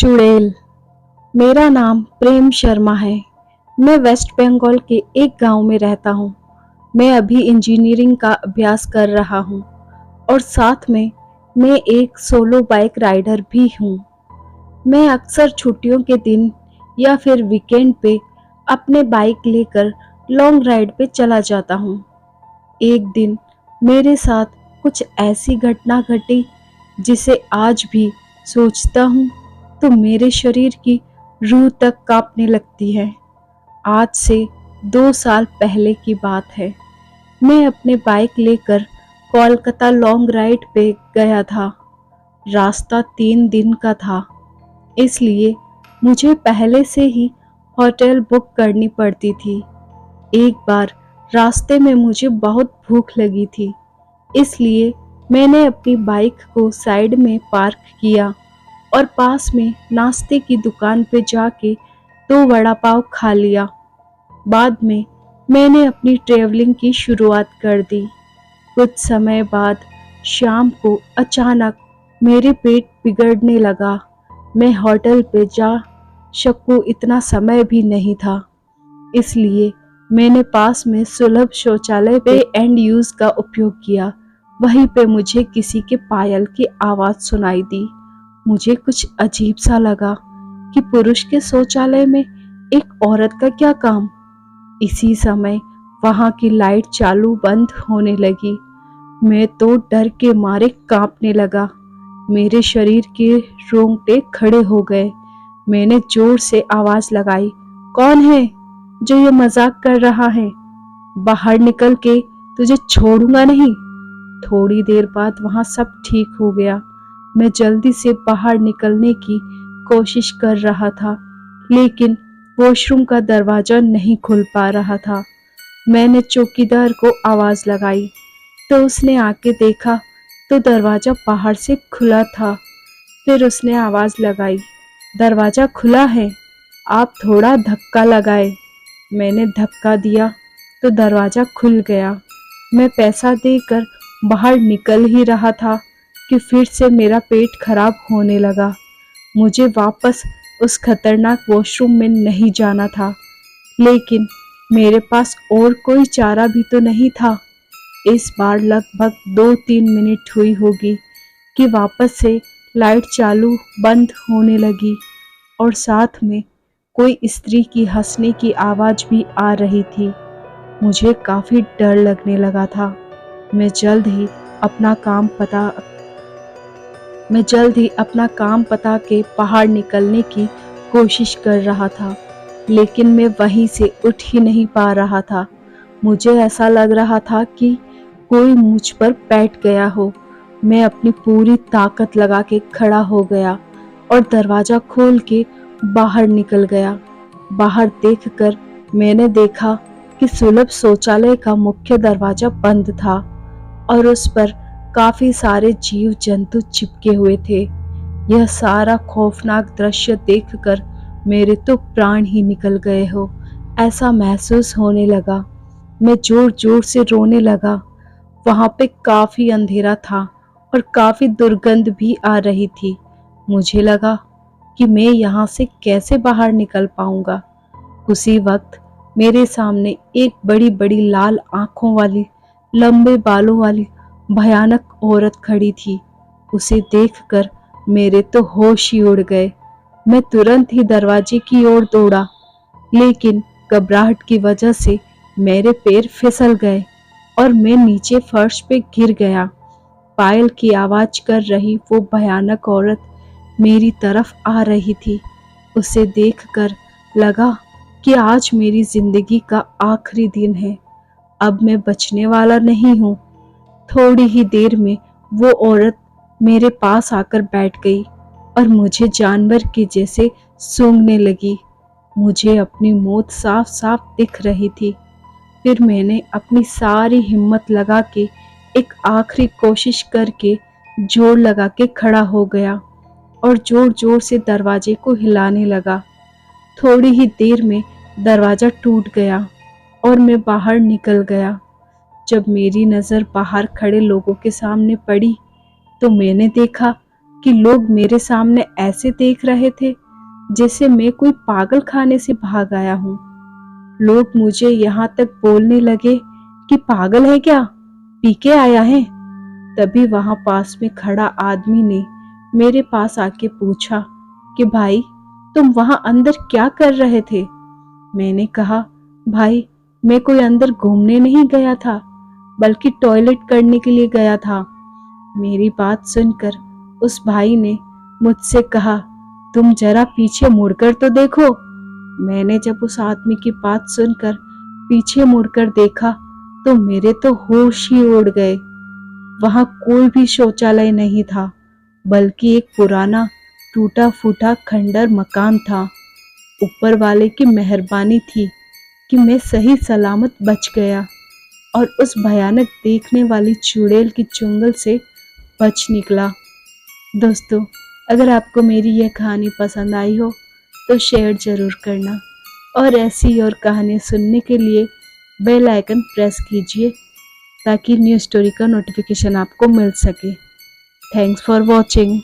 चुड़ैल। मेरा नाम प्रेम शर्मा है। मैं वेस्ट बंगाल के एक गांव में रहता हूँ। मैं अभी इंजीनियरिंग का अभ्यास कर रहा हूँ और साथ में मैं एक सोलो बाइक राइडर भी हूँ। मैं अक्सर छुट्टियों के दिन या फिर वीकेंड पे अपने बाइक लेकर लॉन्ग राइड पे चला जाता हूँ। एक दिन मेरे साथ कुछ ऐसी घटना घटी जिसे आज भी सोचता हूँ तो मेरे शरीर की रूह तक कांपने लगती है। आज से 2 साल पहले की बात है। मैं अपने बाइक लेकर कोलकाता लॉन्ग राइड पे गया था। रास्ता 3 दिन का था, इसलिए मुझे पहले से ही होटल बुक करनी पड़ती थी। एक बार रास्ते में मुझे बहुत भूख लगी थी, इसलिए मैंने अपनी बाइक को साइड में पार्क किया और पास में नाश्ते की दुकान पे जाके 2 वड़ा पाव खा लिया। बाद में मैंने अपनी ट्रैवलिंग की शुरुआत कर दी। कुछ समय बाद शाम को अचानक मेरे पेट बिगड़ने लगा। मैं होटल पे जा सकूं इतना समय भी नहीं था, इसलिए मैंने पास में सुलभ शौचालय पे एंड यूज का उपयोग किया। वहीं पे मुझे किसी के पायल की आवाज सुनाई दी। मुझे कुछ अजीब सा लगा कि पुरुष के शौचालय में एक औरत का क्या काम। इसी समय वहां की लाइट चालू बंद होने लगी। मैं तो डर के मारे कांपने लगा। मेरे शरीर के रोंगटे खड़े हो गए। मैंने जोर से आवाज लगाई, कौन है जो ये मजाक कर रहा है? बाहर निकल के तुझे छोड़ूंगा नहीं। थोड़ी देर बाद वहां सब ठीक हो गया। मैं जल्दी से बाहर निकलने की कोशिश कर रहा था, लेकिन वॉशरूम का दरवाजा नहीं खुल पा रहा था। मैंने चौकीदार को आवाज लगाई तो उसने आके देखा तो दरवाजा बाहर से खुला था। फिर उसने आवाज लगाई, दरवाजा खुला है, आप थोड़ा धक्का लगाए। मैंने धक्का दिया तो दरवाजा खुल गया। मैं पैसा देकर बाहर निकल ही रहा था कि फिर से मेरा पेट खराब होने लगा। मुझे वापस उस खतरनाक वॉशरूम में नहीं जाना था, लेकिन मेरे पास और कोई चारा भी तो नहीं था। इस बार लगभग 2-3 मिनट हुई होगी कि वापस से लाइट चालू बंद होने लगी और साथ में कोई स्त्री की हंसने की आवाज भी आ रही थी। मुझे काफी डर लगने लगा था। मैं जल्द ही अपना काम पता के बाहर निकलने की कोशिश कर रहा था, लेकिन मैं वहीं से उठ ही नहीं पा रहा था। मुझे ऐसा लग रहा था कि कोई मुझ पर बैठ गया हो। मैं अपनी पूरी ताकत लगा के खड़ा हो गया और दरवाजा खोल के बाहर निकल गया। बाहर देखकर मैंने देखा कि सुलभ शौचालय का मुख्य दरवाजा बंद था और उस पर काफी सारे जीव जंतु चिपके हुए थे। यह सारा खौफनाक दृश्य देखकर मेरे तो प्राण ही निकल गए हो ऐसा महसूस होने लगा। मैं जोर जोर से रोने लगा। वहां पे काफी अंधेरा था और काफी दुर्गंध भी आ रही थी। मुझे लगा कि मैं यहाँ से कैसे बाहर निकल पाऊंगा। उसी वक्त मेरे सामने एक बड़ी बड़ी लाल आंखों वाली, लंबे बालों वाली भयानक औरत खड़ी थी। उसे देखकर मेरे तो होश ही उड़ गए। मैं तुरंत ही दरवाजे की ओर दौड़ा, लेकिन घबराहट की वजह से मेरे पैर फिसल गए और मैं नीचे फर्श पे गिर गया। पायल की आवाज कर रही वो भयानक औरत मेरी तरफ आ रही थी। उसे देखकर लगा कि आज मेरी जिंदगी का आखिरी दिन है। अब मैं बचने वाला नहीं हूँ। थोड़ी ही देर में वो औरत मेरे पास आकर बैठ गई और मुझे जानवर के जैसे सूंघने लगी। मुझे अपनी मौत साफ साफ दिख रही थी। फिर मैंने अपनी सारी हिम्मत लगा के एक आखिरी कोशिश करके जोर लगा के खड़ा हो गया और जोर जोर से दरवाजे को हिलाने लगा। थोड़ी ही देर में दरवाजा टूट गया और मैं बाहर निकल गया। जब मेरी नज़र बाहर खड़े लोगों के सामने पड़ी तो मैंने देखा कि लोग मेरे सामने ऐसे देख रहे थे जैसे मैं कोई पागल खाने से भाग आया हूँ। लोग मुझे यहाँ तक बोलने लगे कि पागल है क्या, पी के आया है। तभी वहां पास में खड़ा आदमी ने मेरे पास आके पूछा कि भाई, तुम वहां अंदर क्या कर रहे थे। मैंने कहा, भाई मैं कोई अंदर घूमने नहीं गया था, बल्कि टॉयलेट करने के लिए गया था। मेरी बात सुनकर उस भाई ने मुझसे कहा, तुम जरा पीछे मुड़कर तो देखो। मैंने जब उस आदमी की बात सुनकर पीछे मुड़कर देखा तो मेरे तो होश ही उड़ गए। वहां कोई भी शौचालय नहीं था, बल्कि एक पुराना टूटा फूटा खंडर मकान था। ऊपर वाले की मेहरबानी थी कि मैं सही सलामत बच गया और उस भयानक देखने वाली चुड़ैल की चुंगल से बच निकला। दोस्तों, अगर आपको मेरी यह कहानी पसंद आई हो तो शेयर ज़रूर करना और ऐसी और कहानी सुनने के लिए बेल आइकन प्रेस कीजिए ताकि न्यू स्टोरी का नोटिफिकेशन आपको मिल सके। Thanks for watching.